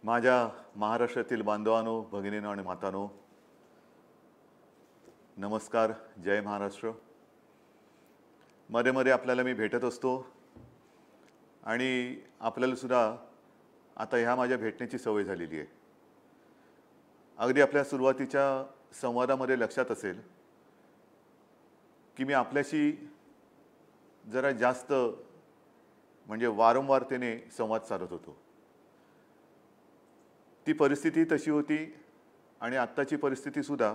माझ्या महाराष्ट्रातील बांधवांनो, भगिनींनो आणि मातांनो, नमस्कार. जय महाराष्ट्र. मध्ये मध्ये आपल्याला मी भेटत असतो आणि आपल्याला सुद्धा आता ह्या माझ्या भेटण्याची सवय झालेली आहे. अगदी आपल्या सुरुवातीच्या संवादामध्ये लक्षात असेल की मी आपल्याशी जरा जास्त म्हणजे वारंवारतेने संवाद साधत होतो. ती परिस्थिती तशी होती आणि आत्ताची परिस्थिती सुद्धा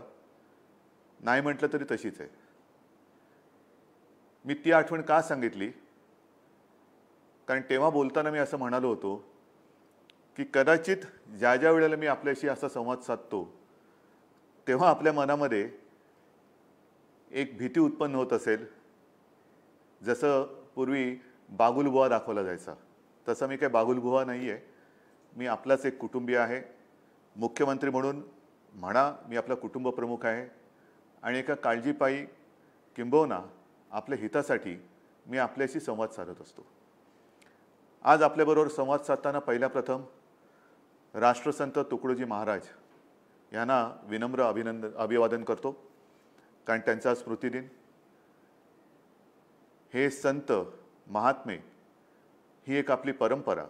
नाही म्हटलं तरी तशीच आहे. मी ती आठवण का सांगितली? कारण तेव्हा बोलताना मी असं म्हणालो होतो की कदाचित ज्या ज्या वेळेला मी आपल्याशी असा संवाद साधतो तेव्हा आपल्या मनामध्ये एक भीती उत्पन्न होत असेल. जसं पूर्वी बागुलबुवा दाखवला जायचा, तसं मी काही बागुलबुवा नाही आहे. मी आपलाच एक कुटुंबीय आहे. मुख्यमंत्री म्हणून म्हणा, मी आपला कुटुंब प्रमुख आहे आणि एका काळजीपायी किंबहुना आपल्या हितासाठी मी आपल्याशी संवाद साधत असतो. आज आपल्याबरोबर संवाद साधताना पहिल्या प्रथम राष्ट्रसंत तुकडोजी महाराज यांना विनम्र अभिवादन करतो, कारण त्यांचा स्मृतिदिन. हे संत महात्मे ही एक आपली परंपरा,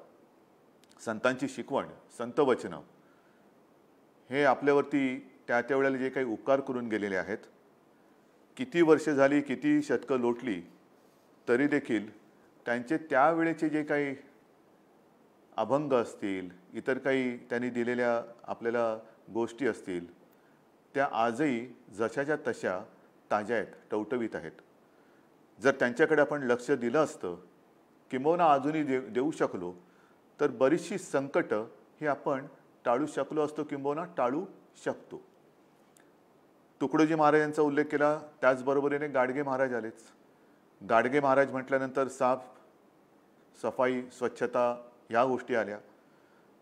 संतांची शिकवण, संत वचनं हे आपल्यावरती त्या वेळेला जे काही उपकार करून गेलेले आहेत, किती वर्ष झाली, किती शतकं लोटली तरी देखील त्यांचे त्यावेळेचे जे काही अभंग असतील, इतर काही त्यांनी दिलेल्या आपल्याला गोष्टी असतील, त्या आजही जशाच्या तशा ताज्या आहेत, टवटवीत आहेत. जर त्यांच्याकडे आपण लक्ष दिलं असतं, किंबहुना अजूनही देऊ शकलो, तर बरीचशी संकट ही आपण टाळू शकलो असतो, किंबहुना टाळू शकतो. तुकडोजी महाराज यांचा उल्लेख केला, त्याचबरोबरीने गाडगे महाराज आलेच. गाडगे महाराज म्हटल्यानंतर साफ सफाई, स्वच्छता ह्या गोष्टी आल्या.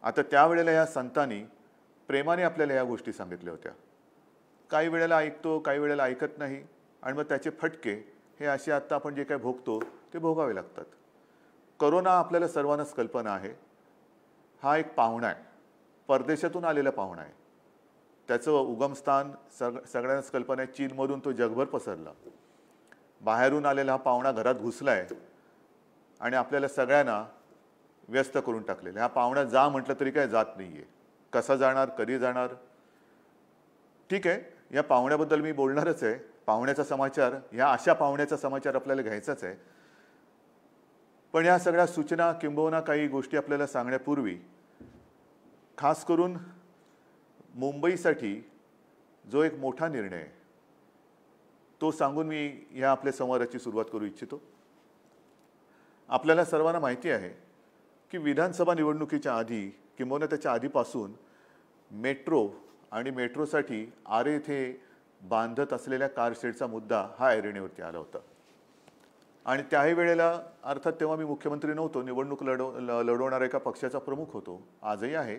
आता त्यावेळेला ह्या संतांनी प्रेमाने आपल्याला ह्या गोष्टी सांगितल्या होत्या. काही वेळेला ऐकतो, काही वेळेला ऐकत नाही, आणि मग त्याचे फटके हे असे आत्ता आपण जे काही भोगतो ते भोगावे लागतात. कोरोना आपल्याला सर्वांनाच कल्पना आहे. हा एक पाहुणा आहे, परदेशातून आलेला पाहुणा आहे. त्याचं उगमस्थान सगळ्यांनाच कल्पना आहे. चीनमधून तो जगभर पसरला. बाहेरून आलेला हा पाहुणा घरात घुसला आहे आणि आपल्याला सगळ्यांना व्यस्त करून टाकलेलं. हा पाहुणा जा म्हटलं तरी काय जात नाही आहे. कसा जाणार, कधी जाणार? ठीक आहे, या पाहुण्याबद्दल मी बोलणारच आहे. पाहुण्याचा समाचार, ह्या अशा पाहुण्याचा समाचार आपल्याला घ्यायचाच आहे. पण या सगळ्या सूचना किंबहुना काही गोष्टी आपल्याला सांगण्यापूर्वी खास करून मुंबईसाठी जो एक मोठा निर्णय आहे तो सांगून मी ह्या आपल्या संवादाची सुरुवात करू इच्छितो. आपल्याला सर्वांना माहिती आहे की विधानसभा निवडणुकीच्या आधी किंबहुना त्याच्या आधीपासून मेट्रो आणि मेट्रोसाठी आरे येथे बांधत असलेल्या कारशेडचा मुद्दा हा ऐरणीवरती आला होता. आणि त्याही वेळेला अर्थात तेव्हा मी मुख्यमंत्री नव्हतो, निवडणूक लढवणाऱ्या एका पक्षाचा प्रमुख होतो, आजही आहे.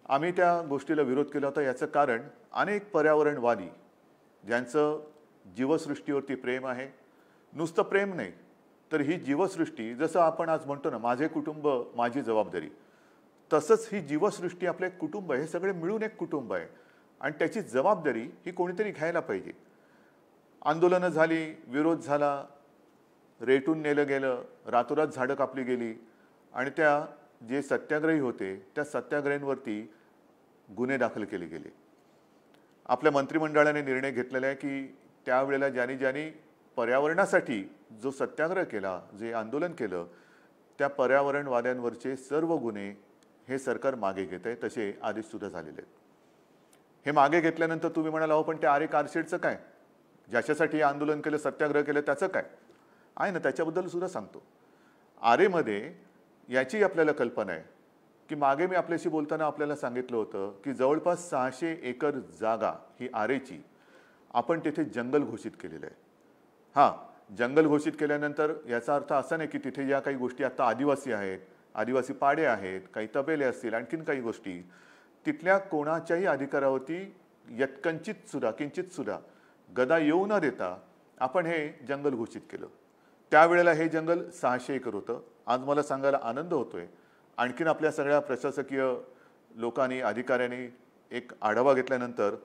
आम्ही त्या गोष्टीला विरोध केला होता. याचं कारण अनेक पर्यावरणवादी ज्यांचं जीवसृष्टीवरती प्रेम आहे, नुसतं प्रेम नाही तर ही जीवसृष्टी, जसं आपण आज म्हणतो ना माझे कुटुंब माझी जबाबदारी, तसंच ही जीवसृष्टी आपलं एक कुटुंब आहे. हे सगळे मिळून एक कुटुंब आहे आणि त्याची जबाबदारी ही कोणीतरी घ्यायला पाहिजे. आंदोलनं झाली, विरोध झाला, रेटून नेलं गेलं, रातोरात झाडं कापली गेली आणि त्या जे सत्याग्रही होते त्या सत्याग्रहींवरती गुन्हे दाखल केले गेले. आपल्या मंत्रिमंडळाने निर्णय घेतलेला आहे की त्यावेळेला ज्यांनी पर्यावरणासाठी जो सत्याग्रह केला, जे आंदोलन केलं, त्या पर्यावरणवाद्यांवरचे सर्व गुन्हे हे सरकार मागे घेत आहे. तसे आदेशसुद्धा झालेले आहेत. हे मागे घेतल्यानंतर तुम्ही म्हणाल, अहो पण ते आरे कारशेडचं काय, ज्याच्यासाठी आंदोलन केलं, सत्याग्रह केलं, त्याचं काय आहे ना, त्याच्याबद्दल सुद्धा सांगतो. आरेमध्ये याची आपल्याला कल्पना आहे की मागे मी आपल्याशी बोलताना आपल्याला सांगितलं होतं की जवळपास 600 एकर जागा ही आरेची आपण तिथे जंगल घोषित केलेलं आहे. हां, जंगल घोषित केल्यानंतर याचा अर्थ असा नाही की तिथे ज्या काही गोष्टी आता आदिवासी आहेत, आदिवासी पाडे आहेत, काही तबेले असतील, आणखीन काही गोष्टी, तिथल्या कोणाच्याही अधिकारावरती किंचित सुद्धा गदा येऊ न देता आपण हे जंगल घोषित केलं. त्यावेळेला हे जंगल 600 एकर होतं. आज मला सांगायला आनंद होतोय आणखीन आपल्या सगळ्या प्रशासकीय लोकांनी अधिकाऱ्यांनी एक आढावा घेतल्यानंतर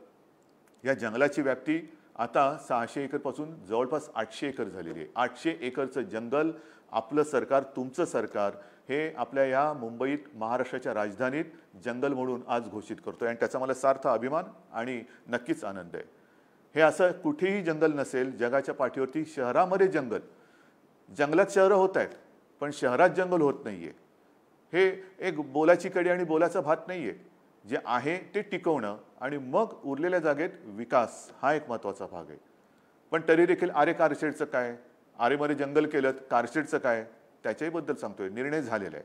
या जंगलाची व्याप्ती आता 600 एकरपासून जवळपास 800 एकर झालेली आहे. 800 एकरचं जंगल आपलं सरकार, तुमचं सरकार हे आपल्या या मुंबईत, महाराष्ट्राच्या राजधानीत जंगल म्हणून आज घोषित करतोय आणि त्याचा मला सार्थ अभिमान आणि नक्कीच आनंद आहे. हे असं कुठेही जंगल नसेल जगाच्या पाठीवरती. शहरामध्ये जंगलात शहरं होत आहेत, पण शहरात जंगल होत नाहीये. हे एक बोलाची कडी आणि बोलाचा भात नाहीये. जे आहे ते टिकवणं आणि मग उरलेल्या जागेत विकास हा एक महत्त्वाचा भाग आहे. पण तरी देखील आरे कारशेडचं काय, आरेमध्ये जंगल केलं, कारशेडचं काय, त्याच्याबद्दल सांगतोय. निर्णय झालेला आहे.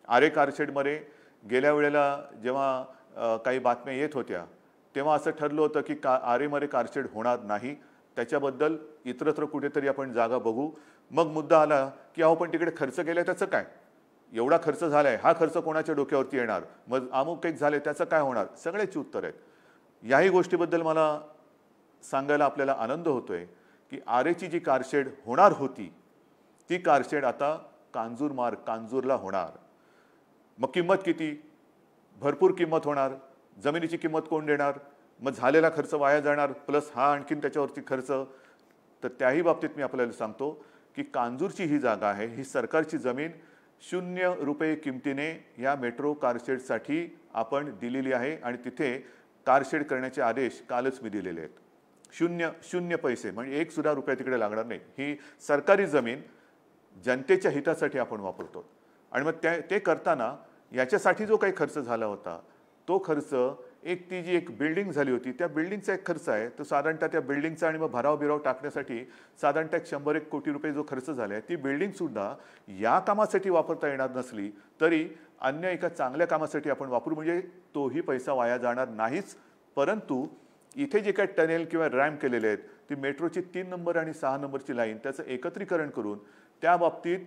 आरे कारशेडमध्ये गेल्या वेळेला जेव्हा काही बातम्या येत होत्या तेव्हा असं ठरलं होतं की आरेमध्ये कारशेड होणार नाही. त्याच्याबद्दल इतरत्र कुठेतरी आपण जागा बघू. मग मुद्दा आला की अहो पण तिकडे खर्च केला त्याचं काय, एवढा खर्च झालाय, हा खर्च कोणाच्या डोक्यावरती येणार, मग अमुक एक झाले त्याचं काय होणार, सगळ्याची उत्तर आहेत. याही गोष्टीबद्दल मला सांगायला आपल्याला आनंद होतोय की आरेची जी कारशेड होणार होती ती कारशेड आता कांजूरला होणार. मग किंमत किती, भरपूर किंमत होणार. जमिनीची किंमत कोण देणार, मग झालेला खर्च वाया जाणार, प्लस हा आणखीन त्याच्यावरती खर्च. तर त्याही बाबतीत मी आपल्याला सांगतो की कांजूरची ही जागा आहे, ही सरकारची जमीन 0 रुपये किमतीने या मेट्रो कारशेडसाठी आपण दिलेली आहे आणि तिथे कारशेड करण्याचे आदेश कालच मी दिलेले आहेत. 0 पैसे, म्हणजे 1 सुद्धा रुपया तिकडे लागणार नाही. ही सरकारी जमीन जनतेच्या हितासाठी आपण वापरतो. आणि मग ते करताना याच्यासाठी जो काही खर्च झाला होता तो खर्च, ती जी एक बिल्डिंग झाली होती त्या बिल्डिंगचा एक खर्च आहे, तो साधारणतः त्या बिल्डिंगचा आणि मग भराव टाकण्यासाठी साधारणतः 100-1 कोटी रुपये जो खर्च झाला आहे, ती बिल्डिंगसुद्धा या कामासाठी वापरता येणार नसली तरी अन्य एका चांगल्या कामासाठी आपण वापरू, म्हणजे तोही पैसा वाया जाणार नाहीच. परंतु इथे जे काही टनेल किंवा रॅम्प केलेले आहेत, ती मेट्रोची 3 नंबर आणि 6 नंबरची लाईन, त्याचं एकत्रीकरण करून त्या बाबतीत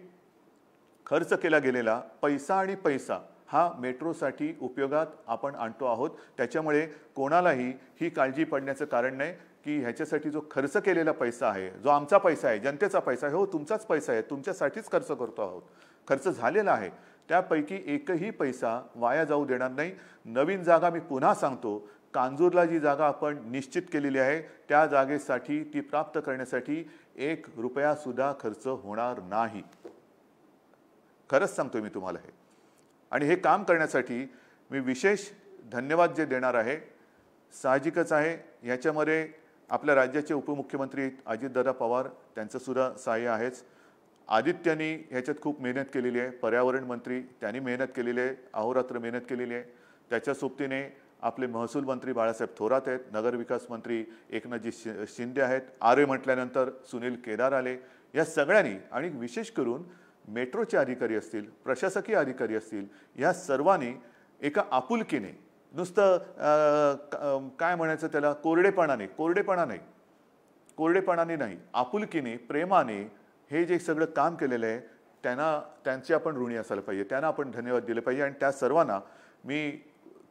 खर्च केला गेलेला पैसा हा मेट्रोसाठी उपयोगात आपण आणतो आहोत. त्याच्यामुळे कोणालाही ही काळजी पडण्याचं कारण नाही की ह्याच्यासाठी जो खर्च केलेला पैसा आहे, जो आमचा पैसा आहे, जनतेचा पैसा आहे, हो तुमचाच पैसा आहे, तुमच्यासाठीच खर्च करतो आहोत, खर्च झालेला आहे, त्यापैकी एकही पैसा वाया जाऊ देणार नाही. नवीन जागा मी पुन्हा सांगतो, कांजूरला जी जागा आपण निश्चित केलेली आहे त्या जागेसाठी, ती प्राप्त करण्यासाठी 1 रुपया सुद्धा खर्च होणार नाही. खरंच सांगतोय मी तुम्हाला हे. आणि हे काम करण्यासाठी मी विशेष धन्यवाद जे देणार आहे, साहजिकच आहे याच्यामध्ये आपल्या राज्याचे उपमुख्यमंत्री अजितदादा पवार त्यांचं सुद्धा सहाय्य आहेच. आदित्यनी ह्याच्यात खूप मेहनत केलेली आहे. पर्यावरण मंत्री त्यांनी मेहनत केलेली आहे, अहोरात्र मेहनत केलेली आहे. त्याच्या सोबतीने आपले महसूल मंत्री बाळासाहेब थोरात आहेत, नगरविकास मंत्री एकनाथजी शिंदे आहेत, आरे म्हटल्यानंतर सुनील केदार आले. या सगळ्यांनी आणि विशेष करून मेट्रोचे अधिकारी असतील, प्रशासकीय अधिकारी असतील, या सर्वांनी एका आपुलकीने, नुसतं काय म्हणायचं त्याला, कोरडेपणाने नाही, आपुलकीने, प्रेमाने हे जे सगळं काम केलेलं आहे त्यांचे आपण ऋणी असायला पाहिजे, त्यांना आपण धन्यवाद दिले पाहिजे. आणि त्या सर्वांना मी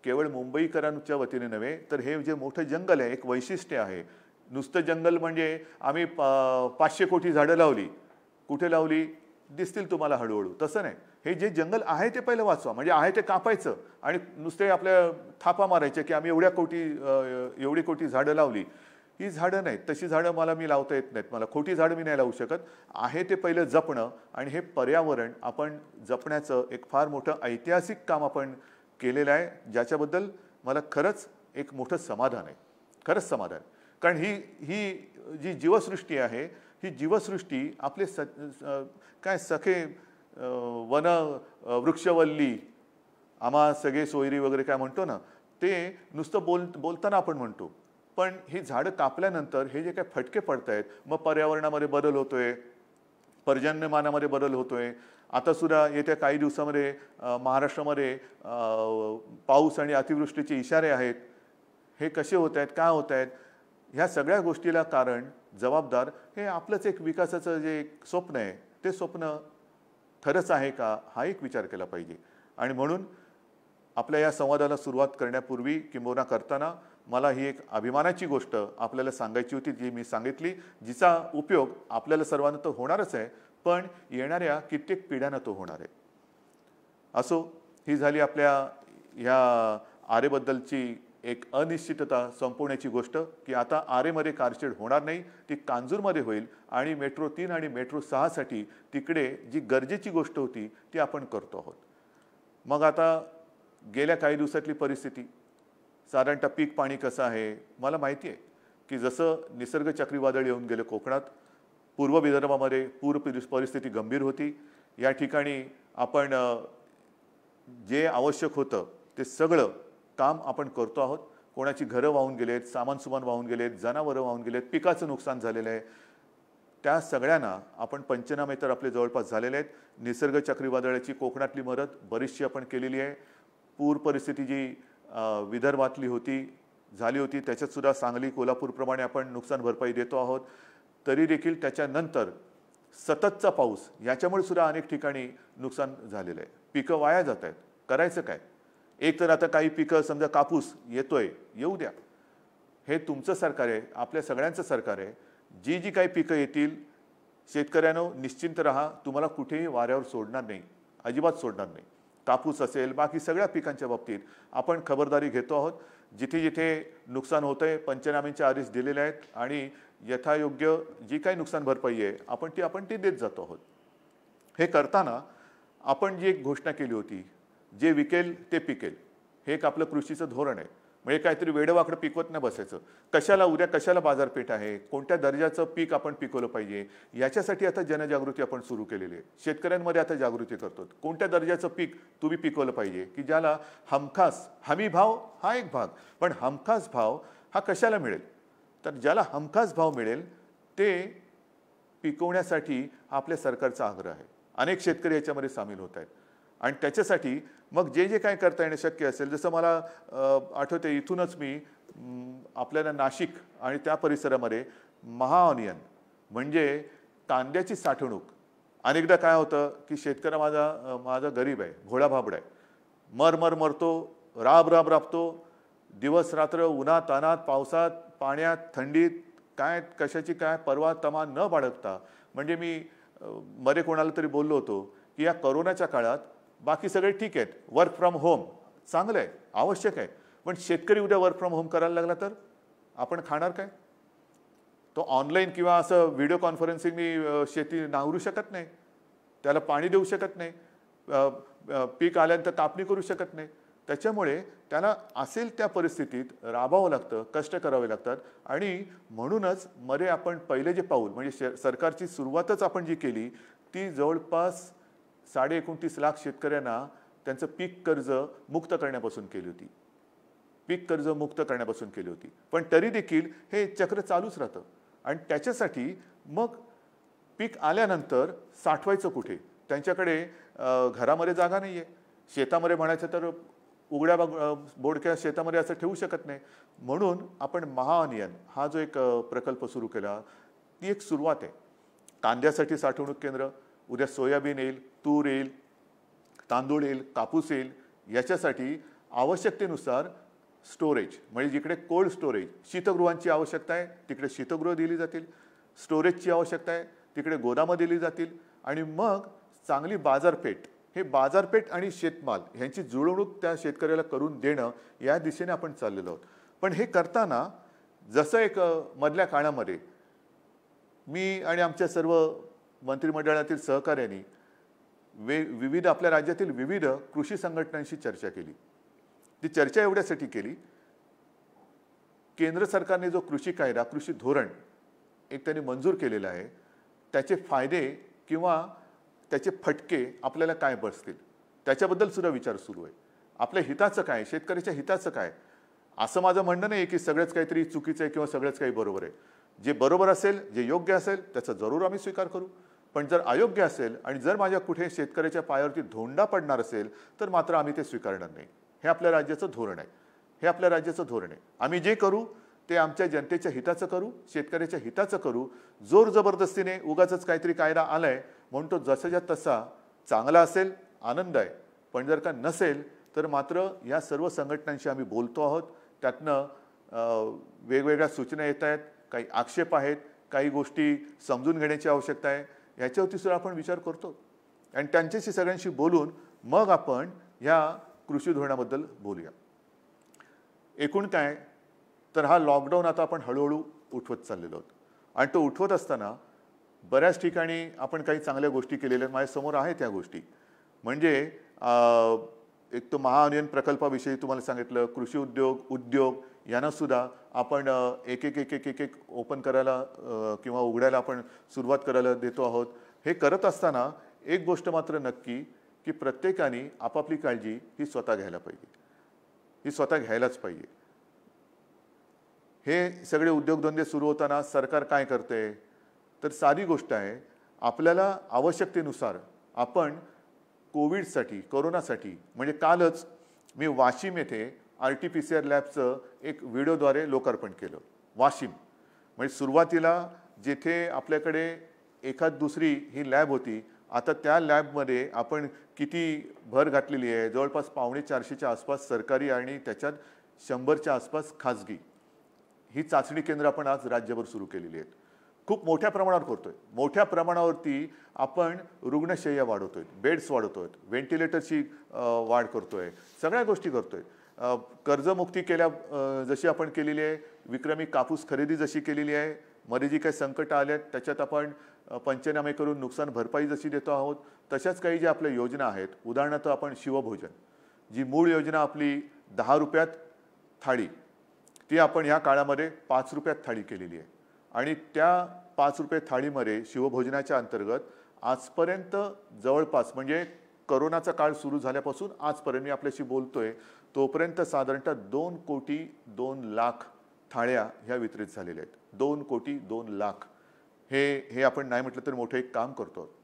केवळ मुंबईकरांच्या वतीने नव्हे तर हे जे मोठं जंगल आहे, एक वैशिष्ट्य आहे. नुसतं जंगल म्हणजे आम्ही 500 कोटी झाडं लावली, कुठे लावली दिसतील तुम्हाला हळूहळू, तसं नाही. हे जे जंगल आहे ते पहिलं वाचवा, म्हणजे आहे ते कापायचं आणि नुसते आपल्या थापा मारायचे की आम्ही एवढी कोटी झाडं लावली. ही झाडं नाहीत, तशी झाडं मी लावता येत नाहीत, मला खोटी झाडं मी नाही लावू शकत. आहे ते पहिलं जपणं आणि हे पर्यावरण आपण जपण्याचं एक फार मोठं ऐतिहासिक काम आपण केलेलं आहे, ज्याच्याबद्दल मला खरंच एक मोठं समाधान आहे, खरंच समाधान. कारण ही जी जीवसृष्टी आहे, ही जीवसृष्टी आपले काय सखे वन वृक्षवल्ली आम्हा सगळे सोयरी वगैरे काय म्हणतो ना, ते नुसतं बोलताना आपण म्हणतो, पण ही झाडं कापल्यानंतर हे जे काही फटके पडत आहेत, मग पर्यावरणामध्ये बदल होतोय, पर्जन्यमानामध्ये बदल होतोय. आता सुद्धा येत्या काही दिवसामध्ये महाराष्ट्रामध्ये पाऊस आणि अतिवृष्टीचे इशारे आहेत. हे कसे होत आहेत, काय होत आहेत, ह्या सगळ्या गोष्टीला कारण जबाबदार हे आपलंच एक विकासाचं जे एक स्वप्न आहे, ते स्वप्न खरंच आहे का, हा एक विचार केला पाहिजे. आणि म्हणून आपल्या या संवादाला सुरुवात करण्यापूर्वी किंबहुना करताना मला ही एक अभिमानाची गोष्ट आपल्याला सांगायची होती, जी मी सांगितली, जिचा उपयोग आपल्याला सर्वांना तर होणारच आहे, पण येणाऱ्या कित्येक पिढ्यांना तो होणार आहे. असो, ही झाली आपल्या ह्या आरेबद्दलची एक अनिश्चितता संपवण्याची गोष्ट, की आता आरेमध्ये कारशेड होणार नाही, ती कांजूरमध्ये होईल आणि मेट्रो 3 आणि मेट्रो 6 साठी तिकडे जी गरजेची गोष्ट होती ती आपण करतो आहोत. मग आता गेल्या काही दिवसातली परिस्थिती, साधारणतः पीक पाणी कसं आहे मला माहिती आहे, की जसं निसर्ग चक्रीवादळ येऊन गेलं कोकणात, पूर्व विदर्भामध्ये पूर परिस्थिती गंभीर होती. या ठिकाणी आपण जे आवश्यक होतं ते सगळं काम आपण करतो आहोत. कोणाची घरं वाहून गेलेत, सामान सुमान वाहून गेलेत, जनावरं वाहून गेलेत, पिकाचं नुकसान झालेलं आहे. त्या सगळ्यांना आपण पंचनामे तर आपले जवळपास झालेले आहेत. निसर्ग चक्रीवादळाची कोकणातली मदत बरीचशी आपण केलेली आहे. पूर परिस्थिती जी विदर्भातली झाली होती त्याच्यात सुद्धा सांगली कोल्हापूरप्रमाणे आपण नुकसान भरपाई देतो आहोत. तरी देखील त्याच्यानंतर सततचा पाऊस याच्यामुळे सुद्धा अनेक ठिकाणी नुकसान झालेलं आहे. पिकं वाया जात आहेत. करायचं काय? एक तर आता काही पिकं समजा कापूस येतोय, येऊ द्या. हे तुमचं सरकार आहे, आपल्या सगळ्यांचं सरकार आहे. जी जी काही पिकं येतील शेतकऱ्यांनो निश्चिंत राहा, तुम्हाला कुठेही वाऱ्यावर सोडणार नाही, अजिबात सोडणार नाही. कापूस असेल बाकी सगळ्या पिकांच्या बाबतीत आपण खबरदारी घेतो आहोत. जिथे जिथे नुकसान होतंय पंचनाम्यांचे आदेश दिलेले आहेत आणि यथायोग्य जी काही नुकसान भरपाई आहे आपण ती देत जातो आहोत. हे करताना आपण जी एक घोषणा केली होती, जे विकेल ते पिकेल, हे एक आपलं कृषीचं धोरण आहे. म्हणजे काहीतरी वेडवाकडं पिकवत नाही बसायचं. उद्या कशाला बाजारपेठ आहे, कोणत्या दर्जाचं पीक आपण पिकवलं पाहिजे, याच्यासाठी आता जनजागृती आपण सुरू केलेली आहे. शेतकऱ्यांमध्ये आता जागृती करतो. कोणत्या दर्जाचं पीक तुम्ही पिकवलं पाहिजे, की ज्याला हमखास हमी भाव हा एक भाग, पण हमखास भाव हा कशाला मिळेल, तर ज्याला हमखास भाव मिळेल ते पिकवण्यासाठी आपल्या सरकारचा आग्रह आहे. अनेक शेतकरी याच्यामध्ये सामील होत आहेत आणि त्याच्यासाठी मग जे जे काय करता येणं शक्य असेल, जसं मला आठवते इथूनच मी आपल्याला नाशिक आणि त्या परिसरामध्ये महाअनियन म्हणजे कांद्याची साठवणूक. अनेकदा काय होतं की शेतकरी माझा गरीब आहे, भोळा भाबडा आहे, मरतो, राबतो, दिवस रात्र उन्हात तानात पावसात पाण्यात थंडीत काय कशाची काय परवा तमा न बाळगता. म्हणजे मी मध्ये कोणाला तरी बोललो होतो की या कोरोनाच्या काळात बाकी सगळे ठीक आहेत, वर्क फ्रॉम होम चांगलं आहे, आवश्यक आहे, पण शेतकरी उद्या वर्क फ्रॉम होम करायला लागला तर आपण खाणार काय? तो ऑनलाईन किंवा असं व्हिडिओ कॉन्फरन्सिंगनी शेती नांगरू शकत नाही, त्याला पाणी देऊ शकत नाही, पीक आल्यानंतर कापणी करू शकत नाही. त्याच्यामुळे त्याला असेल त्या परिस्थितीत राबावं लागतं, कष्ट करावे लागतात. आणि म्हणूनच मध्ये आपण पहिले जे पाऊल म्हणजे सरकारची सुरुवातच आपण जी केली ती जवळपास 29.5 लाख शेतकऱ्यांना त्यांचं पीक कर्ज मुक्त करण्यापासून केली होती. पण तरी देखील हे चक्र चालूच राहतं. आणि त्याच्यासाठी मग पीक आल्यानंतर साठवायचं कुठे? त्यांच्याकडे घरामध्ये जागा नाही आहे. शेतामध्ये म्हणायचं तर उघड्या बोडक्या शेतामध्ये असं ठेवू शकत नाही. म्हणून आपण महाअनियन हा जो एक प्रकल्प सुरू केला, ती एक सुरुवात आहे. कांद्यासाठी साठवणूक केंद्र, उद्या सोयाबीन येईल, तूर येईल, तांदूळ येईल, कापूस येईल. याच्यासाठी आवश्यकतेनुसार स्टोरेज म्हणजे जिकडे कोल्ड स्टोरेज शीतगृहांची आवश्यकता आहे तिकडे शीतगृह दिली जातील, स्टोरेजची आवश्यकता आहे तिकडे गोदामं दिली जातील. आणि मग चांगली बाजारपेठ, हे बाजारपेठ आणि शेतमाल ह्यांची जुळवणूक त्या शेतकऱ्याला करून देणं या दिशेने आपण चाललेलो आहोत. पण हे करताना जसं एक मधल्या काळामध्ये मी आणि आमच्या सर्व मंत्रिमंडळातील सहकार्यांनी विविध आपल्या राज्यातील विविध कृषी संघटनांशी चर्चा केली. ती चर्चा एवढ्यासाठी केली, केंद्र सरकारने जो कृषी कायदा कृषी धोरण एक त्यांनी मंजूर केलेला आहे त्याचे फायदे किंवा त्याचे फटके आपल्याला काय बसतील त्याच्याबद्दल सुद्धा विचार सुरू आहे. आपल्या हिताचं काय, शेतकऱ्याच्या हिताचं काय, असं माझं म्हणणं नाही की सगळंच काहीतरी चुकीचं आहे किंवा सगळंच काही बरोबर आहे. जे बरोबर असेल, जे योग्य असेल त्याचा जरूर आम्ही स्वीकार करू. पण जर अयोग्य असेल आणि जर माझ्या कुठे शेतकऱ्याच्या पायावरती धोंडा पडणार असेल तर मात्र आम्ही ते स्वीकारणार नाही. हे आपल्या राज्याचं धोरण आहे. आम्ही जे करू ते आमच्या जनतेच्या हिताचं करू, शेतकऱ्याच्या हिताचं करू. जोर जबरदस्तीने उगाचच काहीतरी कायदा आलाय म्हणून तो जसाच्या तसा चांगला असेल, आनंद आहे. पण जर का नसेल तर मात्र या सर्व संघटनांशी आम्ही बोलतो आहोत. त्यातनं वेगवेगळ्या सूचना येत आहेत, काही आक्षेप आहेत, काही गोष्टी समजून घेण्याची आवश्यकता आहे. याच्यावरती सुद्धा आपण विचार करतो आणि त्यांच्याशी सगळ्यांशी बोलून मग आपण ह्या कृषी धोरणाबद्दल बोलूया. एकूण काय तर हा लॉकडाऊन आता आपण हळूहळू उठवत चाललेलो आहोत आणि तो उठवत असताना बऱ्याच ठिकाणी आपण काही चांगल्या गोष्टी केलेल्या माझ्यासमोर आहे त्या गोष्टी. म्हणजे एक तो महाअनियन प्रकल्पाविषयी तुम्हाला सांगितलं, कृषी उद्योग यांना सुद्धा आपण एक एक एक एक एक एक ओपन करायला किंवा उघडायला आपण सुरुवात करायला देतो आहोत. हे करत असताना एक गोष्ट मात्र नक्की की प्रत्येकाने आपापली काळजी ही स्वतः घ्यायला पाहिजे, ही स्वतः घ्यायलाच पाहिजे. हे सगळे उद्योगधंदे सुरू होताना सरकार काय करते तर साधी गोष्ट आहे, आपल्याला आवश्यकतेनुसार आपण कोविडसाठी कोरोनासाठी म्हणजे कालच मी वाशिम येथे RT-PCR लॅबचं एक व्हिडिओद्वारे लोकार्पण केलं. वाशिम म्हणजे सुरुवातीला जिथे आपल्याकडे एखाद दुसरी ही लॅब होती, आता त्या लॅबमध्ये आपण किती भर घातलेली आहे. जवळपास 450च्या आसपास सरकारी आणि त्याच्यात 100च्या आसपास खाजगी ही चाचणी केंद्र आपण आज राज्यभर सुरू केलेली आहेत. खूप मोठ्या प्रमाणावर करतोय. मोठ्या प्रमाणावरती आपण रुग्णशय्या वाढवतोय, बेड्स वाढवतोय, व्हेंटिलेटरची वाढ करतोय, सगळ्या गोष्टी करतोय. कर्जमुक्ती जशी आपण केलेली आहे, विक्रमी कापूस खरेदी जशी केलेली आहे, मध्ये जी काही संकट आले त्याच्यात आपण पंचनामे करून नुकसान भरपाई जशी देतो आहोत, तशाच काही ज्या आपल्या योजना आहेत. उदाहरणार्थ आपण शिवभोजन, जी मूळ योजना आपली 10 रुपयात थाळी, ती आपण ह्या काळामध्ये 5 रुपयात थाळी केलेली आहे. आणि त्या 5 रुपये थाळीमध्ये शिवभोजनाच्या अंतर्गत आजपर्यंत जवळपास म्हणजे कोरोनाचा काळ सुरू झाल्यापासून आजपर्यंत मी आपल्याशी बोलतोय तोपर्यंत साधारणतः 2,02,00,000 थाळ्या ह्या वितरित झालेल्या आहेत. 2,02,00,000 हे आपण नाही म्हटलं तर मोठं एक काम करतो,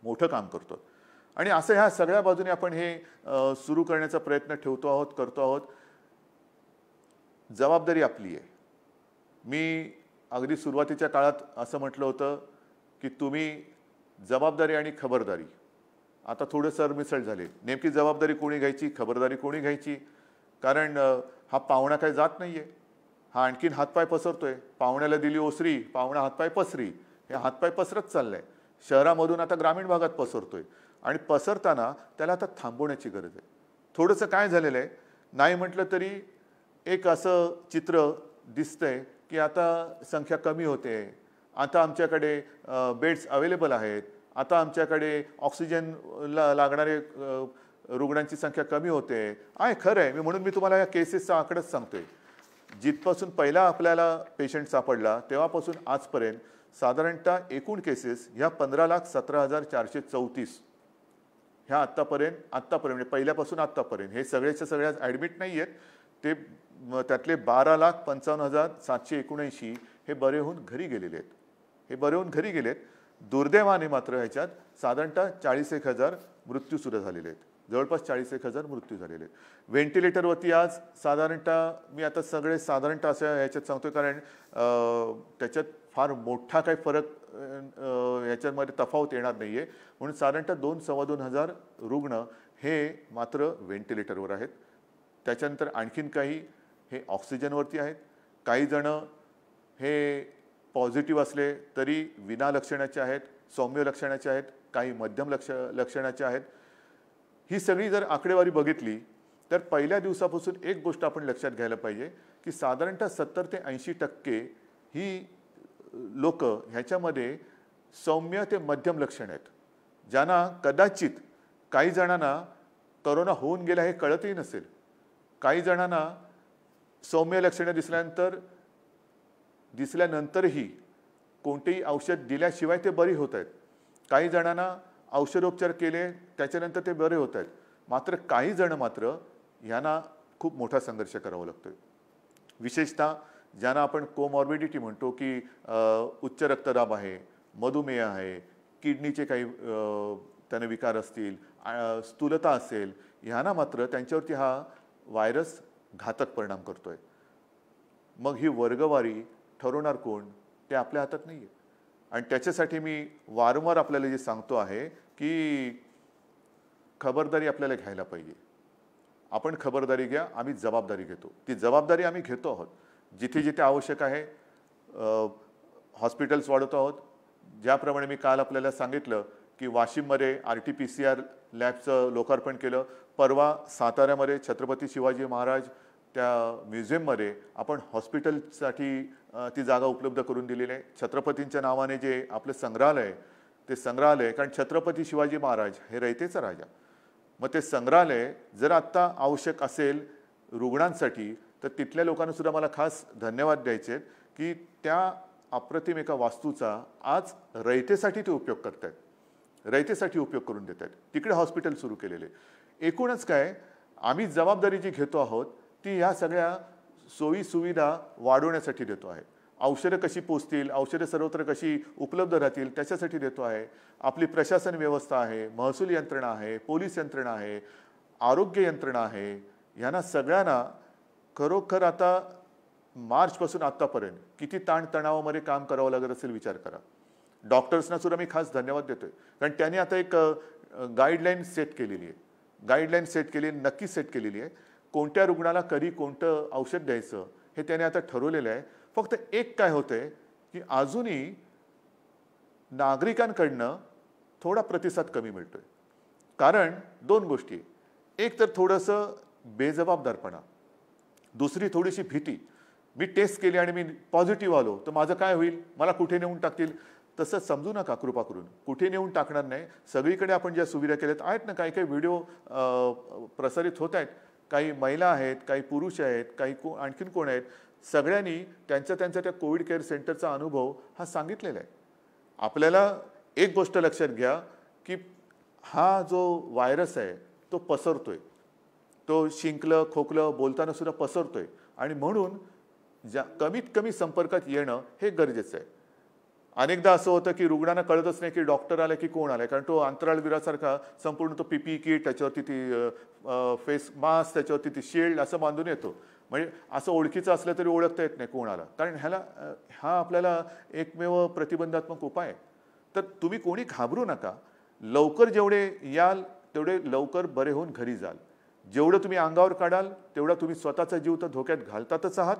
मोठं काम करतो. आणि असं ह्या सगळ्या बाजूने आपण हे सुरू करण्याचा प्रयत्न ठेवतो आहोत, करतो आहोत. जबाबदारी आपली आहे. मी अगदी सुरुवातीच्या काळात असं म्हटलं होतं की तुम्ही जबाबदारी आणि खबरदारी आता थोडं सरमिसळ झाले. नेमकी जबाबदारी कोणी घ्यायची, खबरदारी कोणी घ्यायची? कारण हा पाहुणा काही जात नाहीये, हा आणखीन हातपाय पसरतोय. पाहुण्याला दिली ओसरी, पाहुणा हातपाय पसरी, हे हातपाय पसरत चाललंय. शहरामधून आता ग्रामीण भागात पसरतोय आणि पसरताना त्याला आता थांबवण्याची गरज आहे. थोडंसं काय झालेलं आहे, नाही म्हटलं तरी एक असं चित्र दिसतंय की आता संख्या कमी होते, आता आमच्याकडे बेड्स अवेलेबल आहेत, आता आमच्याकडे ऑक्सिजनला लागणारे रुग्णांची संख्या कमी होते आहे. खरं आहे. म्हणून मी तुम्हाला या केसेसचा आकडाच सांगतोय. जिथपासून पहिला आपल्याला पेशंट सापडला तेव्हापासून आजपर्यंत साधारणतः एकूण केसेस ह्या 15,17,434 ह्या आत्तापर्यंत पहिल्यापासून आत्तापर्यंत हे सगळ्याच्या सगळ्या ॲडमिट नाही आहेत. ते त्यातले 12,55,779 हे बरे होऊन घरी गेलेले आहेत. हे बरे होऊन घरी गेलेत. दुर्दैवाने मात्र ह्याच्यात साधारणतः 41,000 मृत्यूसुद्धा झालेले आहेत. जवळपास 41,000 मृत्यू झालेले आहेत. व्हेंटिलेटरवरती आज साधारणतः मी आता सगळे साधारणतः असं ह्याच्यात सांगतोय कारण त्याच्यात फार मोठा काही फरक ह्याच्यामध्ये तफावत येणार नाही आहे. म्हणून साधारणतः 2,000-2,500 रुग्ण हे मात्र व्हेंटिलेटरवर आहेत. त्याच्यानंतर आणखीन काही हे ऑक्सिजनवरती आहेत. काही जण हे पॉझिटिव्ह असले तरी विना लक्षणाचे आहेत, सौम्य लक्षणाचे आहेत, काही मध्यम लक्षणाचे आहेत. ही सगळी जर आकडेवारी बघितली तर पहिल्या दिवसापासून एक गोष्ट आपण लक्षात घ्यायला पाहिजे की साधारणतः 70 ते 80% ही लोक ह्याच्यामध्ये सौम्य ते मध्यम लक्षण आहेत, ज्यांना कदाचित काही जणांना कोरोना होऊन गेला हे कळतही नसेल. काही जणांना सौम्य लक्षणे दिसल्यानंतरही कोणतेही औषध दिल्याशिवाय ते बरी होत आहेत. काही जणांना औषधोपचार केले त्याच्यानंतर ते बरे होत आहेत. मात्र काही जण मात्र यांना खूप मोठा संघर्ष करावा लागतोय. विशेषतः ज्यांना आपण कोमॉर्बिडिटी म्हणतो की उच्च रक्तदाब आहे, मधुमेह आहे, किडनीचे काही त्यांना विकार असतील, स्थूलता असेल, ह्यांना मात्र त्यांच्यावरती हा व्हायरस घातक परिणाम करतोय. मग ही वर्गवारी ठरवणार कोण ते आपल्या हातात नाही आहे. आणि त्याच्यासाठी मी वारंवार आपल्याला जे सांगतो आहे की खबरदारी आपल्याला घ्यायला पाहिजे. आपण खबरदारी घ्या, आम्ही जबाबदारी घेतो. ती जबाबदारी आम्ही घेतो आहोत. जिथे जिथे आवश्यक आहे हॉस्पिटल्स वाढवतो आहोत. ज्याप्रमाणे मी काल आपल्याला सांगितलं की वाशिममध्ये RT-PCR लॅबचं लोकार्पण केलं. परवा साताऱ्यामध्ये छत्रपती शिवाजी महाराज त्या म्युझियममध्ये आपण हॉस्पिटलसाठी ती जागा उपलब्ध करून दिलेली आहे. छत्रपतींच्या नावाने जे आपलं संग्रहालय, ते संग्रहालय, कारण छत्रपती शिवाजी महाराज हे रयतेचा राजा, मग ते संग्रहालय जर आत्ता आवश्यक असेल रुग्णांसाठी तर तिथल्या लोकांना सुद्धा मला खास धन्यवाद द्यायचे आहेत की त्या अप्रतिम एका वास्तूचा आज रयतेसाठी ते उपयोग करतायत, रयतेसाठी उपयोग करून देत आहेत. तिकडे हॉस्पिटल सुरू केलेले. एकूणच काय आम्ही जबाबदारी जी घेतो आहोत ती ह्या सगळ्या सोयी सुविधा वाढवण्यासाठी देतो आहे. औषधं कशी पोचतील, औषधं सर्वत्र कशी उपलब्ध राहतील त्याच्यासाठी देतो आहे. आपली प्रशासन व्यवस्था आहे, महसूल यंत्रणा आहे, पोलीस यंत्रणा आहे, आरोग्य यंत्रणा आहे. ह्यांना सगळ्यांना खरोखर आता मार्चपासून आत्तापर्यंत किती ताणतणावामध्ये काम करावं लागत असेल विचार करा. डॉक्टर्सना सुद्धा मी खास धन्यवाद देतोय कारण त्यांनी आता एक गाईडलाईन सेट केलेली आहे. गाईडलाईन सेट केली, नक्की सेट केलेली आहे. कोणत्या रुग्णाला कधी कोणतं औषध द्यायचं हे त्याने आता ठरवलेलं आहे. फक्त एक काय होतंय की अजूनही नागरिकांकडनं थोडा प्रतिसाद कमी मिळतोय. कारण दोन गोष्टी, एक तर थोडंसं बेजबाबदारपणा, दुसरी थोडीशी भीती. मी टेस्ट केली आणि मी पॉझिटिव्ह आलो तर माझं काय होईल, मला कुठे नेऊन टाकतील. तसं समजू नका कृपा करून, कुठे नेऊन टाकणार नाही. सगळीकडे आपण ज्या सुविधा केल्यात आहेत ना, काही काही व्हिडिओ प्रसारित होत आहेत, काही महिला आहेत, काही पुरुष आहेत, काही आणखीन कोण आहेत, सगळ्यांनी त्यांच्या त्या कोविड केअर सेंटरचा अनुभव हा सांगितलेला आहे. आपल्याला एक गोष्ट लक्षात घ्या की हा जो व्हायरस आहे तो पसरतोय, तो शिंकलं खोकलं बोलताना सुद्धा पसरतोय आणि म्हणून कमीत कमी संपर्कात येणं हे गरजेचं आहे. अनेकदा असं होतं की रुग्णांना कळतच नाही की डॉक्टर आले की कोण आलाय, कारण तो अंतराळवीरासारखा संपूर्ण तो पीपी किट, त्याच्यावरती ती फेस मास्क, त्याच्यावरती ती शील्ड असं बांधून येतो. म्हणजे असं ओळखीचं असलं तरी ओळखता येत नाही कोणाला, कारण हा आपल्याला एकमेव प्रतिबंधात्मक उपाय आहे. तर तुम्ही कोणी घाबरू नका. लवकर जेवढे याल तेवढे लवकर बरे होऊन घरी जाल. जेवढं तुम्ही अंगावर काढाल तेवढा तुम्ही स्वतःचा जीव तर धोक्यात घालतातच आहात,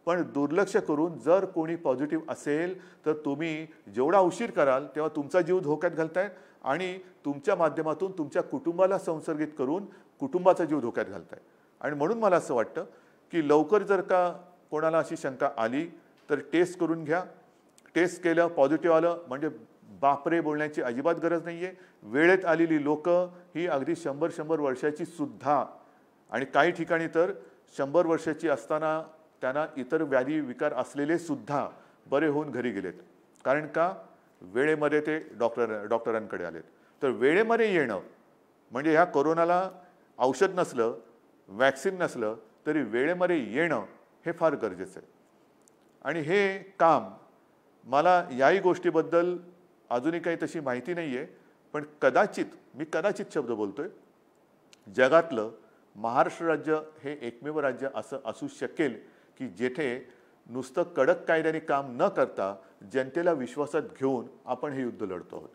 पण दुर्लक्ष करून जर कोणी पॉझिटिव्ह असेल तर तुम्ही जेवढा उशीर कराल तेव्हा तुमचा जीव धोक्यात घालताय आणि तुमच्या माध्यमातून तुमच्या कुटुंबाला संसर्गित करून कुटुंबाचा जीव धोक्यात घालताय. आणि म्हणून मला असं वाटतं की लवकर जर का कोणाला अशी शंका आली तर टेस्ट करून घ्या. टेस्ट केलं, पॉझिटिव्ह आलं म्हणजे बापरे बोलण्याची अजिबात गरज नाही आहे. वेळेत आलेली लोक ही अगदी 100 वर्षाची सुद्धा, आणि काही ठिकाणी तर 100 वर्षाची असताना त्यांना इतर व्याधी विकार असलेले सुद्धा बरे होऊन घरी गेलेत. कारण का, वेळेमध्ये ते डॉक्टरांकडे आलेत. तर वेळेमध्ये येणं म्हणजे ह्या कोरोनाला औषध नसलं, वॅक्सिन नसलं तरी वेळेमध्ये येणं हे फार गरजेचं आहे. आणि हे काम मला याही गोष्टीबद्दल अजूनही काही तशी माहिती नाही आहे, पण कदाचित शब्द बोलतोय, जगातलं महाराष्ट्र राज्य हे एकमेव राज्य असं असू शकेल की जेथे नुसतं कडक कायद्याने काम न करता जनतेला विश्वासात घेऊन आपण हे युद्ध लढतो आहोत.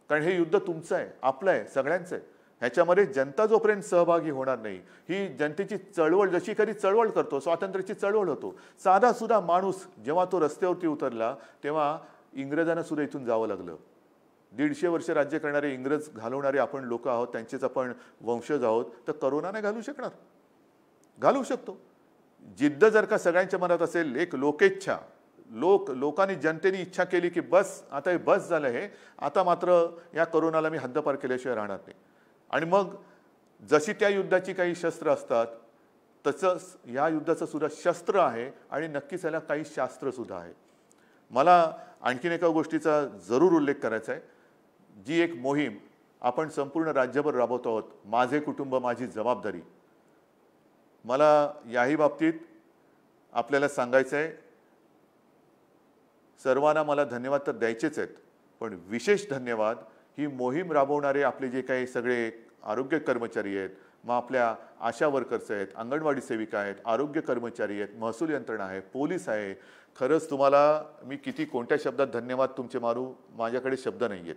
कारण हे युद्ध तुमचं आहे, आपलं आहे, सगळ्यांचं आहे. ह्याच्यामध्ये जनता जोपर्यंत सहभागी होणार नाही, ही जनतेची चळवळ जशी कधी चळवळ करतो, स्वातंत्र्याची चळवळ होतो, साधा सुद्धा माणूस जेव्हा तो रस्त्यावरती उतरला तेव्हा इंग्रजांना सुद्धा इथून जावं लागलं. 150 वर्ष राज्य करणारे इंग्रज घालवणारे आपण लोक आहोत, त्यांचेच आपण वंशज आहोत. तर करोना नाही घालू शकणार, घालू शकतो. जिद्द जर का सगळ्यांच्या मनात असेल, एक लोकेच्छा, लोकांनी जनतेने इच्छा केली की बस आता हे बस झालं, हे आता मात्र या करोनाला मी हद्दपार केल्याशिवाय राहणार नाही. आणि मग जशी त्या युद्धाची काही शस्त्र असतात तसंच या युद्धाचं सुद्धा शस्त्र आहे आणि नक्कीच याला काही शास्त्र सुद्धा आहे. मला आणखीन एका गोष्टीचा जरूर उल्लेख करायचा आहे. जी एक मोहीम आपण संपूर्ण राज्यभर राबवतो आहोत, माझे कुटुंब माझी जबाबदारी, मला याही बाबतीत आपल्याला सांगायचं आहे, सर्वांना मला धन्यवाद तर द्यायचेच आहेत, पण विशेष धन्यवाद ही मोहीम राबवणारे आपले जे काही सगळे आरोग्य कर्मचारी आहेत, मग आपल्या आशा वर्कर्स आहेत, अंगणवाडी सेविका आहेत, आरोग्य कर्मचारी आहेत, महसूल यंत्रणा आहे, पोलीस आहे. खरंच तुम्हाला मी किती कोणत्या शब्दात धन्यवाद तुमचे मारू, माझ्याकडे शब्द नाही आहेत,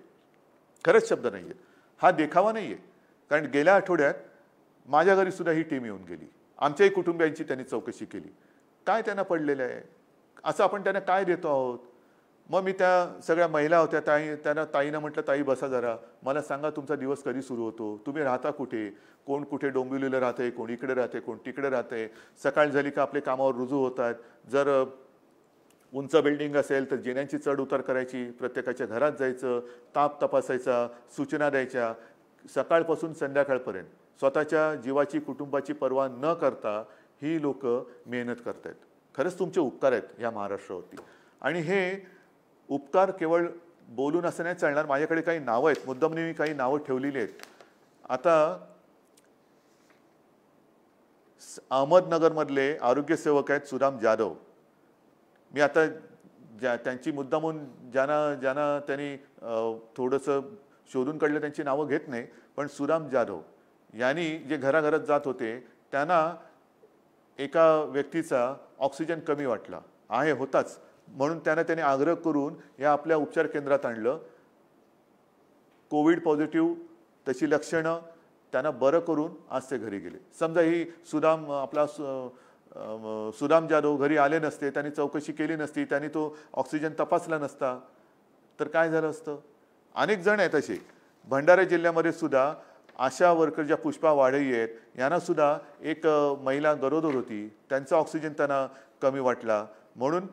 खरंच शब्द नाही आहेत. हा देखावा नाही आहे, कारण गेल्या आठवड्यात माझ्या घरी सुद्धा ही टीम येऊन गेली. आमच्याही कुटुंबियांची त्यांनी चौकशी केली. काय त्यांना पडलेलं आहे, असं आपण त्यांना काय देतो आहोत. मग मी त्या सगळ्या महिला होत्या, त्यांना ताईनं म्हटलं, ताई बसा जरा, मला सांगा तुमचा दिवस कधी सुरू होतो, तुम्ही राहता कुठे, कोण कुठे डोंबिवलीला राहते, कोण इकडे राहते, कोण तिकडे राहते, सकाळ झाली का आपले कामावर रुजू होतात, जर उंच बिल्डिंग असेल तर जिन्यांची चढ उतार करायची, प्रत्येकाच्या घरात जायचं, ताप तपासायचा, सूचना द्यायच्या, सकाळपासून संध्याकाळपर्यंत स्वतःच्या जीवाची कुटुंबाची पर्वा न करता ही लोक मेहनत करत आहेत. खरंच तुमचे उपकार आहेत या महाराष्ट्रावरती. आणि हे उपकार केवळ बोलून असं नाही चालणार. माझ्याकडे काही नावं आहेत, मुद्दामने मी काही नावं ठेवलेली आहेत. आता अहमदनगरमधले आरोग्यसेवक आहेत सुदाम जाधव. मी आता त्यांची मुद्दामून ज्यांना त्यांनी थोडंसं शोधून काढलं त्यांची नावं घेत नाही, पण सुदाम जाधव यांनी जे घराघरात जात होते त्यांना एका व्यक्तीचा ऑक्सिजन कमी वाटला आहे होताच, म्हणून त्यांनी आग्रह करून या आपल्या उपचार केंद्रात आणलं. कोविड पॉझिटिव्ह तशी लक्षणं त्यांना बरं करून आज ते घरी गेले. समजा ही सुदाम जाधव घरी आले नसते, त्यांनी चौकशी केली नसती, त्यांनी तो ऑक्सिजन तपासला नसता तर काय झालं असतं. अनेक जण आहेत असे. भंडारा जिल्ह्यामध्ये सुद्धा आशा वर्कर ज्या पुष्पा वाढई आहेत यांना सुद्धा एक महिला गरोदर होती, त्यांचा ऑक्सिजन त्यांना कमी वाटला, म्हणून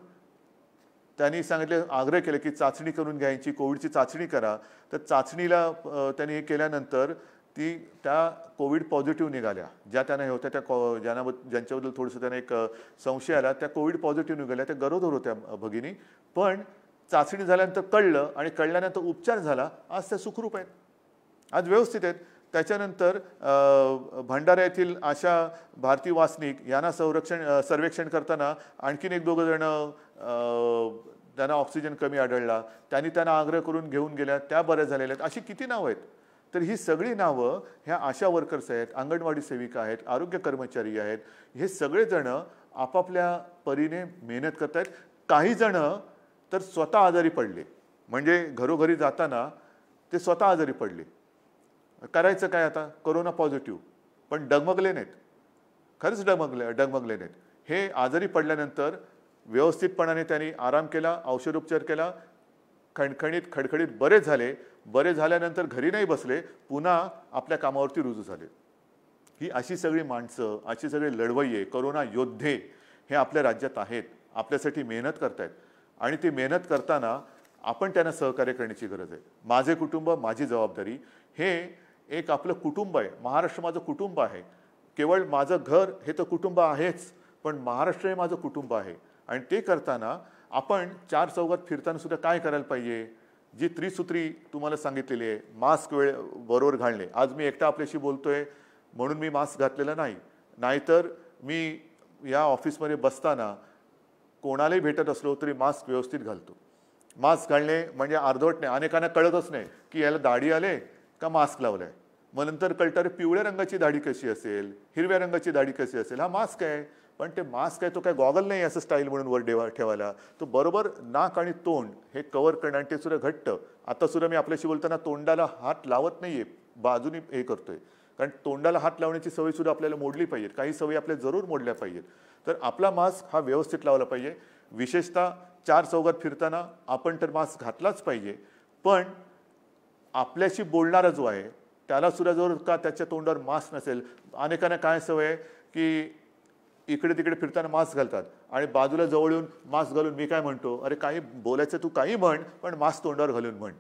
त्यांनी सांगितले, आग्रह केले की चाचणी करून घ्यायची, कोविडची चाचणी करा. तर चाचणीला त्यांनी हे केल्यानंतर त्या कोविड पॉझिटिव्ह निघाल्या. ज्या त्यांना हे होत्या त्या ज्यांच्याबद्दल थोडंसं त्यांना एक संशय आला, त्या कोविड पॉझिटिव्ह निघाल्या, त्या गरोदर होत्या भगिनी. पण चाचणी झाल्यानंतर कळलं आणि कळल्यानंतर उपचार झाला, आज त्या सुखरूप आहेत, आज व्यवस्थित आहेत. त्याच्यानंतर भंडारा येथील आशा भारती वासनिक यांना सर्वेक्षण करताना आणखीन एक दोघं जण त्यांना ऑक्सिजन कमी आढळला, त्यांना आग्रह करून घेऊन गेल्या, त्या बऱ्या झालेल्या आहेत. अशी किती नावं आहेत. तर ही सगळी नावं ह्या आशा वर्कर्स आहेत, अंगणवाडी सेविका आहेत, आरोग्य कर्मचारी आहेत. हे सगळेजण आपापल्या परीने मेहनत करत आहेत. काही जण तर स्वतः आजारी पडले, म्हणजे घरोघरी जाताना ते स्वतः आजारी पडले. करायचं काय आता, कोरोना पॉझिटिव्ह, पण डगमगले नाहीत, खरंच डगमगले नाहीत. हे आजारी पडल्यानंतर व्यवस्थितपणाने त्यांनी आराम केला, औषधोपचार केला, खडखडीत बरे झाले. बरे झाल्यानंतर घरी नाही बसले, पुन्हा आपल्या कामावरती रुजू झाले. ही अशी सगळी माणसं, अशी सगळे लढवय्ये, कोरोना योद्धे हे आपल्या राज्यात आहेत, आपल्यासाठी मेहनत करतायत. आणि ते मेहनत करताना आपण त्यांना सहकार्य करण्याची गरज आहे. माझे कुटुंब माझी जबाबदारी हे एक आपलं कुटुंब आहे. महाराष्ट्र माझं कुटुंब आहे. केवळ माझं घर हे तर कुटुंब आहेच, पण महाराष्ट्र हे माझं कुटुंब आहे. आणि ते करताना आपण चार चौघात फिरताना सुद्धा काय करायला पाहिजे, जी त्रिसूत्री तुम्हाला सांगितलेली आहे, मास्क बरोबर घालणे. आज मी एकटा आपल्याशी बोलतोय म्हणून मी मास्क घातलेला नाही, नाहीतर मी या ऑफिसमध्ये बसताना कोणालाही भेटत असलो तरी मास्क व्यवस्थित घालतो. मास्क घालणे म्हणजे अर्धवट नाही. अनेकांना कळतच नाही की याला दाढी आले का मास्क लावलाय. मग नंतर कळतं, पिवळ्या रंगाची दाढी कशी असेल, हिरव्या रंगाची दाढी कशी असेल, हा मास्क आहे. पण ते मास्क आहे तो काय गॉगल नाही असं स्टाईल म्हणून वर ठेवायला. तो बरोबर नाक आणि तोंड हे कव्हर करणं, आणि ते सुद्धा घट्ट. आता सुद्धा मी आपल्याशी बोलताना तोंडाला हात लावत नाहीये, बाजूनी हे करतोय, कारण तोंडाला हात लावण्याची सवय सुद्धा आपल्याला मोडली पाहिजे. काही सवयी आपल्या जरूर मोडल्या पाहिजेत. तर आपला मास्क हा व्यवस्थित लावला पाहिजे. विशेषतः चार चौघात फिरताना आपण तर मास्क घातलाच पाहिजे, पण आपल्याशी बोलणारा जो आहे त्याला सुद्धा जर का त्याच्या तोंडावर मास्क नसेल. अनेकांना काय सवय आहे की इकडे तिकडे फिरताना मास्क घालतात आणि बाजूला जवळ येऊन मास्क घालून मी काय म्हणतो, अरे काही बोलायचं तू काही म्हण, पण मास्क तोंडावर घालून म्हण.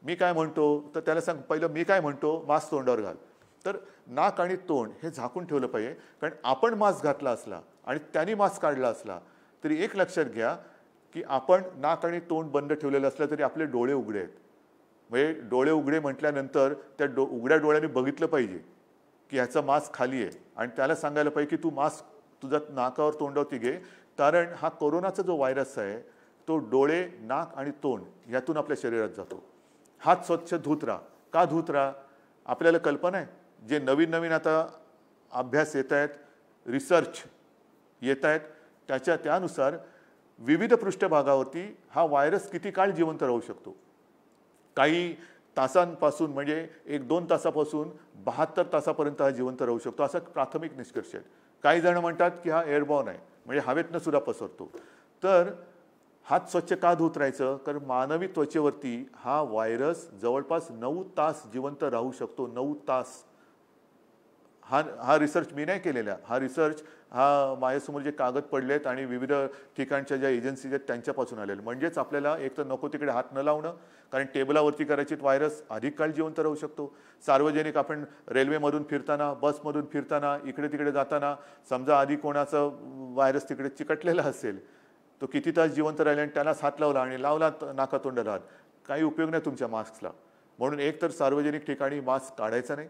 मी काय म्हणतो तर त्याला सांग, पहिलं मी काय म्हणतो मास्क तोंडावर घाल. तर नाक आणि तोंड हे झाकून ठेवलं पाहिजे. कारण आपण मास्क घातला असला आणि त्यांनी मास्क काढला असला तरी एक लक्षात घ्या की आपण नाक आणि तोंड बंद ठेवलेलं असलं तरी आपले डोळे उघडे आहेत. म्हणजे डोळे उघडे म्हटल्यानंतर त्या उघड्या डोळ्यांनी बघितलं पाहिजे की ह्याचा मास्क खाली आहे, आणि त्याला सांगायला पाहिजे की तू मास्क तुझ्या नाकावर तोंडावरती घे. कारण हा कोरोनाचा जो व्हायरस आहे तो डोळे, नाक आणि तोंड यातून आपल्या शरीरात जातो. हात स्वच्छ धुत राहा. का धुत राहा, आपल्याला कल्पना आहे. जे नवीन नवीन आता अभ्यास येत आहेत, रिसर्च येत आहेत, त्यानुसार विविध पृष्ठभागावरती हा व्हायरस किती काळ जिवंत राहू शकतो. काही तासांपासून म्हणजे 1-2 तासापासून 72 तासापर्यंत हा जिवंत राहू शकतो, असा प्राथमिक निष्कर्ष आहे. काही जण म्हणतात की हा एअरबॉर्न आहे, म्हणजे हवेतनं सुद्धा पसरतो. तर हात स्वच्छ का धुत राहायचं? कारण मानवी त्वचेवरती हा व्हायरस जवळपास 9 तास जिवंत राहू शकतो. 9 तास. हा हा रिसर्च मी नाही केलेला. हा रिसर्च माझ्यासमोर जे कागद पडलेत आणि विविध ठिकाणच्या ज्या एजन्सीज आहेत त्यांच्यापासून आलेले. म्हणजेच आपल्याला एक तर नको तिकडे हात न लावणं, कारण टेबलावरती करायचित व्हायरस अधिक काळ जिवंत राहू शकतो. सार्वजनिक आपण रेल्वेमधून फिरताना, बसमधून फिरताना, इकडे तिकडे जाताना समजा आधी कोणाचं व्हायरस तिकडे चिकटलेला असेल, तो किती तास जिवंत राहिला आणि त्यालाच हात लावला आणि लावला नाकातोंडाला, काही उपयोग नाही तुमच्या मास्कला. म्हणून एक तर सार्वजनिक ठिकाणी मास्क काढायचा नाही.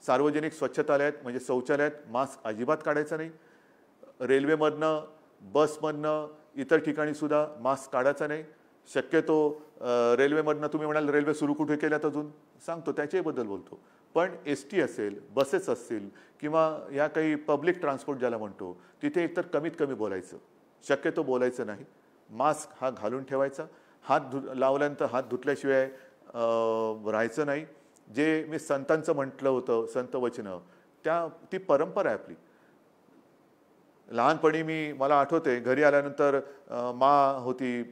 सार्वजनिक स्वच्छतालयात म्हणजे शौचालयात मास्क अजिबात काढायचा नाही. रेल्वेमधनं, बसमधनं, इतर ठिकाणी सुद्धा मास्क काढायचा नाही. शक्यतो रेल्वेमधनं तुम्ही म्हणाल रेल्वे सुरू कुठे केल्यात अजून सांगतो त्याच्याबद्दल बोलतो. पण ST असेल, बसेस असतील किंवा या काही पब्लिक ट्रान्सपोर्ट ज्याला म्हणतो, तिथे एकतर कमीत कमी बोलायचं, शक्यतो बोलायचं नाही. मास्क हा घालून ठेवायचा. हात लावल्यानंतर हात धुतल्याशिवाय राहायचं नाही. जे मी संतांचं म्हटलं होतं, संत वचनं, ती परंपरा आहे आपली. लहानपणी मला आठवते घरी आल्यानंतर होती,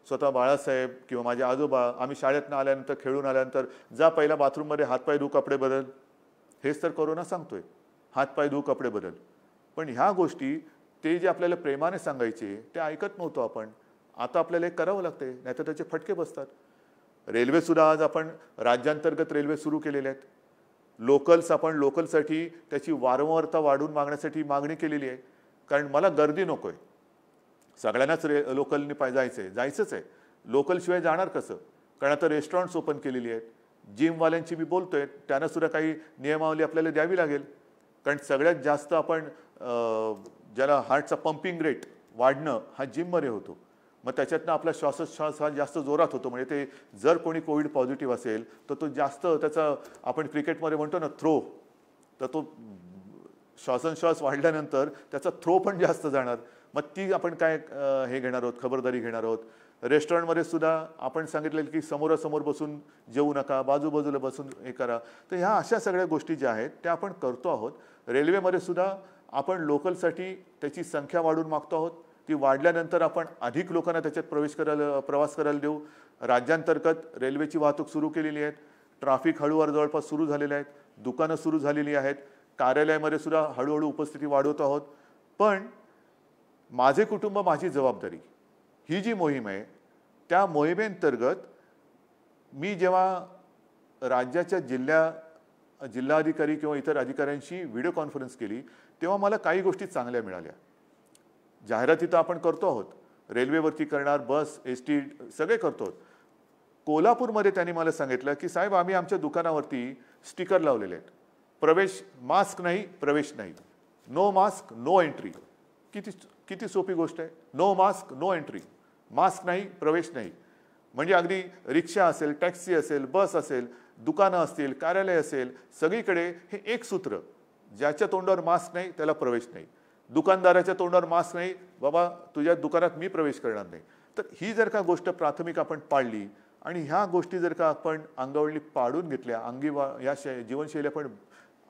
स्वतः बाळासाहेब किंवा माझे आजोबा, आम्ही शाळेतनं आल्यानंतर खेळून आल्यानंतर जा पहिला बाथरूममध्ये हातपाय धु, कपडे बदल. हेच तर कोरोना सांगतोय, हातपाय धु, कपडे बदल. पण ह्या गोष्टी ते जे आपल्याला प्रेमाने सांगायचे ते ऐकत नव्हतो आपण. आता आपल्याला एक करावं लागते, नाहीतर त्याचे फटके बसतात. रेल्वेसुद्धा आज आपण राज्यांतर्गत रेल्वे सुरू केलेले आहेत. आपण लोकलसाठी त्याची वारंवारता वाढवून मागण्यासाठी मागणी केलेली आहे. कारण मला गर्दी नको आहे. सगळ्यांनाच लोकलनी जायचंच आहे. लोकलशिवाय जाणार कसं? कारण आता रेस्टॉरंट्स ओपन केलेली आहेत. जिमवाल्यांची मी बोलतोय, त्यांना सुद्धा काही नियमावली आपल्याला द्यावी लागेल. कारण सगळ्यात जास्त आपण ज्याला हार्टचा पंपिंग रेट वाढणं हा जिममध्ये होतो. मग त्याच्यातनं आपला श्वासोच्छ्वास हा जास्त जोरात होतो. म्हणजे ते जर कोणी कोविड पॉझिटिव्ह असेल तर तो जास्त त्याचा, आपण क्रिकेटमध्ये म्हणतो ना थ्रो, तर तो श्वासोच्छ्वास वाढल्यानंतर त्याचा थ्रो पण जास्त जाणार. मग ती आपण काय हे घेणार आहोत, खबरदारी घेणार आहोत. रेस्टॉरंटमध्ये सुद्धा आपण सांगितलेलं की समोरासमोर बसून जेवू नका, बाजूबाजूला बसून हे करा. तर ह्या अशा सगळ्या गोष्टी ज्या आहेत त्या आपण करतो आहोत. रेल्वेमध्ये सुद्धा आपण लोकलसाठी त्याची संख्या वाढवून मागतो आहोत. ती वाढल्यानंतर आपण अधिक लोकांना त्याच्यात प्रवास करायला देऊ. राज्यांतर्गत रेल्वेची वाहतूक सुरू केलेली आहे. ट्रॅफिक हळूवार जवळपास सुरू झालेले आहेत. दुकानं सुरू झालेली आहेत. कार्यालयामध्ये सुद्धा हळूहळू उपस्थिती वाढवतो आहोत. पण माझे कुटुंब माझी जबाबदारी ही जी मोहीम आहे, त्या मोहिमेअंतर्गत मी जेव्हा राज्याच्या जिल्हाधिकारी किंवा इतर अधिकाऱ्यांशी व्हिडिओ कॉन्फरन्स केली, तेव्हा मला काही गोष्टी चांगल्या मिळाल्या. जाहिराती तर आपण करतो आहोत, रेल्वेवरती करणार, बस, ST सगळे करतो आहोत. कोल्हापूरमध्ये त्यांनी मला सांगितलं की साहेब, आम्ही आमच्या दुकानावरती स्टिकर लावलेले आहेत, प्रवेश मास्क नाही, प्रवेश नाही, नो मास्क नो एंट्री. किती सोपी गोष्ट आहे. No mask no entry, mask नाही, प्रवेश नाही. म्हणजे अगदी रिक्षा असेल, टॅक्सी असेल, बस असेल, दुकानं असतील, कार्यालय असेल, सगळीकडे हे एक सूत्र, ज्याच्या तोंडावर मास्क नाही त्याला प्रवेश नाही. दुकानदाराच्या तोंडावर मास्क नाही, बाबा तुझ्या दुकानात मी प्रवेश करणार नाही. तर ही जर का गोष्ट प्राथमिक आपण पाळली आणि ह्या गोष्टी जर का आपण अंगावळी पाडून घेतल्या, या जीवनशैली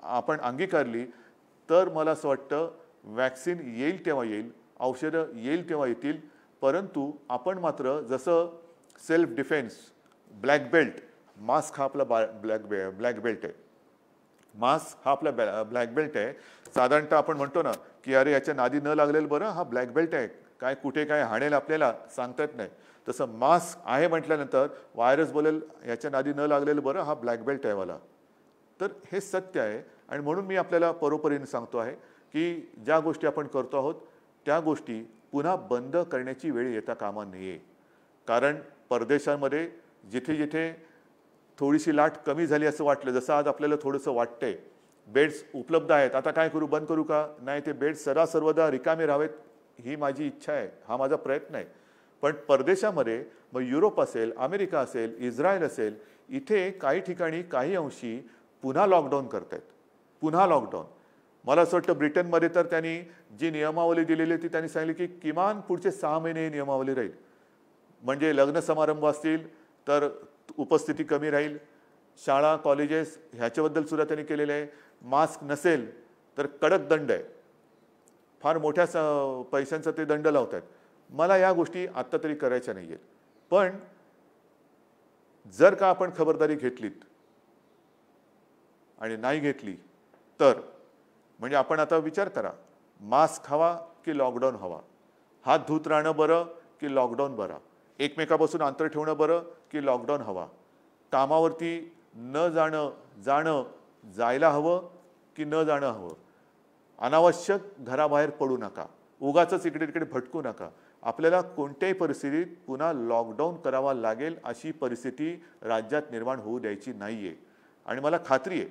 आपण अंगीकारली, तर मला असं वाटतं वॅक्सिन येईल तेव्हा येईल, औषधं येईल तेव्हा येतील. परंतु आपण मात्र जसं self defence, black belt, mask हा आपला ब्लॅक बेल्ट आहे. मास्क हा आपला ब्लॅक बेल्ट आहे. साधारणतः आपण म्हणतो ना की अरे याच्या नादी न लागलेलं बरं, हा ब्लॅक बेल्ट आहे, काय कुठे काय हाणेल आपल्याला सांगता येत नाही. तसं मास्क आहे म्हटल्यानंतर व्हायरस बोलेल याच्या नादी न लागलेलं बरं, हा ब्लॅक बेल्ट आहे मला. तर हे सत्य आहे. आणि म्हणून मी आपल्याला परोपरीने सांगतो आहे की ज्या गोष्टी आपण करतो आहोत त्या गोष्टी पुन्हा बंद करण्याची वेळ येता कामा नये. कारण परदेशांमध्ये जिथे जिथे थोडीशी लाट कमी झाली असं वाटलं, जसं आज आपल्याला थोडंसं वाटतंय, बेड्स उपलब्ध आहेत, आता काय करू, बंद करू का? नाही, ते बेड्स सर्वदा रिकामे राहावेत ही माझी इच्छा आहे, हा माझा प्रयत्न आहे. पण परदेशामध्ये मग युरोप असेल, अमेरिका असेल, इस्रायल असेल, इथे काही ठिकाणी काही अंशी पुन्हा लॉकडाऊन करत आहेत. पुन्हा लॉकडाऊन. मला असं वाटतं ब्रिटनमध्ये तर त्यांनी जी नियमावली दिलेली ती त्यांनी सांगितली की किमान पुढचे 6 महिने नियमावली राहील. म्हणजे लग्न समारंभ असतील तर उपस्थिती कमी राहील. शाळा, कॉलेजेस ह्याच्याबद्दल सुद्धा त्यांनी केलेलं आहे. मास्क नसेल तर कडक दंड आहे. फार मोठ्या पैशांचा ते दंड लावत आहेत. मला या गोष्टी आत्ता तरी करायच्या नाही आहेत. पण जर का आपण खबरदारी घेतलीत आणि नाही घेतली तर म्हणजे आपण आता विचार करा, मास्क हवा की लॉकडाऊन हवा? हात धुत राहणं बरं की लॉकडाऊन बरा? एकमेकापासून अंतर ठेवणं बरं की लॉकडाऊन हवा? कामावरती न जाणं जायला हवं की न जाणं हवं? अनावश्यक घराबाहेर पडू नका, उगाचच इकडे तिकडे भटकू नका. आपल्याला कोणत्याही परिस्थितीत पुन्हा लॉकडाऊन करावा लागेल अशी परिस्थिती राज्यात निर्माण होऊ द्यायची नाहीये. आणि मला खात्री आहे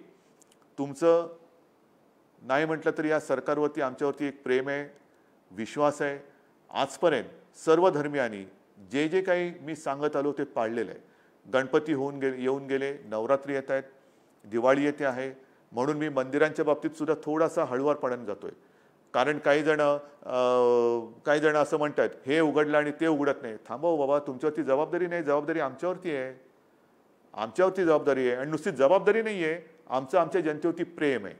तुमचं नाही म्हटलं तरी या सरकारवरती आमच्यावरती एक प्रेम आहे, विश्वास आहे. आजपर्यंत सर्व धर्मियांनी जे जे काही मी सांगत आलो ते पाळलेलं आहे. गणपती येऊन गेले, नवरात्री येत आहेत, दिवाळी येते आहे, म्हणून मी मंदिरांच्या बाबतीत सुद्धा थोडासा हळुवारपणाने जातोय. कारण काही जण असं म्हणतात हे उघडलं आणि ते उघडत नाही. थांबव बाबा, तुमच्यावरती जबाबदारी नाही, जबाबदारी आमच्यावरती आहे. आमच्यावरती जबाबदारी आहे आणि नुसती जबाबदारी नाही आहे, आमच्या जनतेवरती प्रेम आहे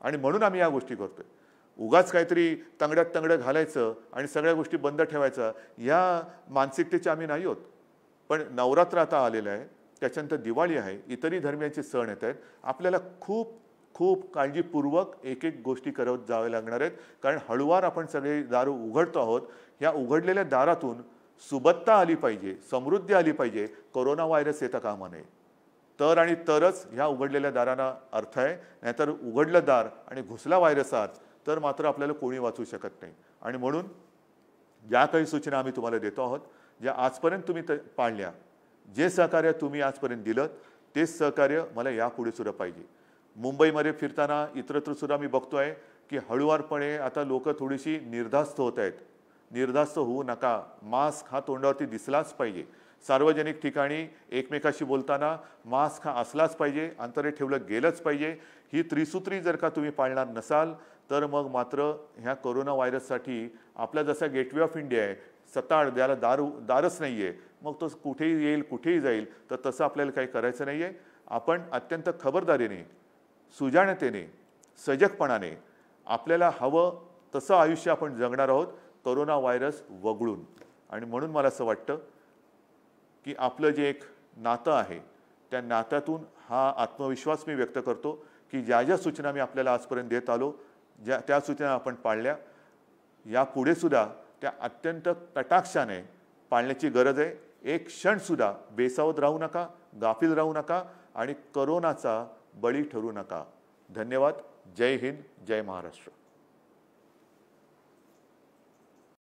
आणि म्हणून आम्ही या गोष्टी करतोय. उगाच काहीतरी तंगड्यात तंगडं घालायचं आणि सगळ्या गोष्टी बंद ठेवायचा या मानसिकतेचे आम्ही नाही होत. पण नवरात्र आता आलेलं आहे, त्याच्यानंतर दिवाळी आहे, इतरही धर्मियांचे सण येत आहेत. आपल्याला खूप खूप काळजीपूर्वक एक एक गोष्टी करत जावे लागणार आहेत. कारण हळूवार आपण सगळे दार उघडतो आहोत. ह्या उघडलेल्या दारातून सुबत्ता आली पाहिजे, समृद्धी आली पाहिजे, कोरोना व्हायरस येता कामा नये. तर आणि तरच ह्या उघडलेल्या दारांना अर्थ आहे. नाहीतर उघडलं दार आणि घुसला व्हायरस आत तर मात्र आपल्याला कोणी वाचू शकत नाही. आणि म्हणून ज्या काही सूचना आम्ही तुम्हाला देतो आहोत, ज्या आजपर्यंत तुम्ही पाळल्या, जे सहकार्य तुम्ही आजपर्यंत दिलं तेच सहकार्य मला यापुढे सुद्धा पाहिजे. मुंबईमध्ये फिरताना इतरत्र सुद्धा मी बघतोय की हळुवारपणे आता लोक थोडीशी निर्धास्त होत आहेत. निर्धास्त होऊ नका. मास्क हा तोंडावरती दिसलाच पाहिजे. सार्वजनिक ठिकाणी एकमेकाशी बोलताना मास्क हा असलाच पाहिजे, अंतर ठेवलं गेलंच पाहिजे. ही त्रिसूत्री जर का तुम्ही पाळणार नसाल तर मग मात्र ह्या कोरोना व्हायरससाठी आपला जसा गेटवे ऑफ इंडिया आहे, सताड द्याला दारच नाही आहे, मग तो कुठेही येईल कुठेही जाईल, तर तसं आपल्याला काही करायचं नाही आहे. आपण अत्यंत खबरदारीने, सुजाणतेने, सजगपणाने आपल्याला हवं तसं आयुष्य आपण जगणार आहोत कोरोना व्हायरस वगळून. आणि म्हणून मला असं वाटतं की आपलं जे एक नातं आहे त्या नात्यातून हा आत्मविश्वास मी व्यक्त करतो की ज्या ज्या सूचना मी आपल्याला आजपर्यंत देत आलो, त्या सूचना आपण पाळल्या, यापुढे सुद्धा त्या अत्यंत कटाक्षाने पाळण्याची गरज आहे. एक क्षणसुद्धा बेसावध राहू नका, गाफील राहू नका आणि कोरोनाचा बळी ठरू नका. धन्यवाद. जय हिंद, जय महाराष्ट्र.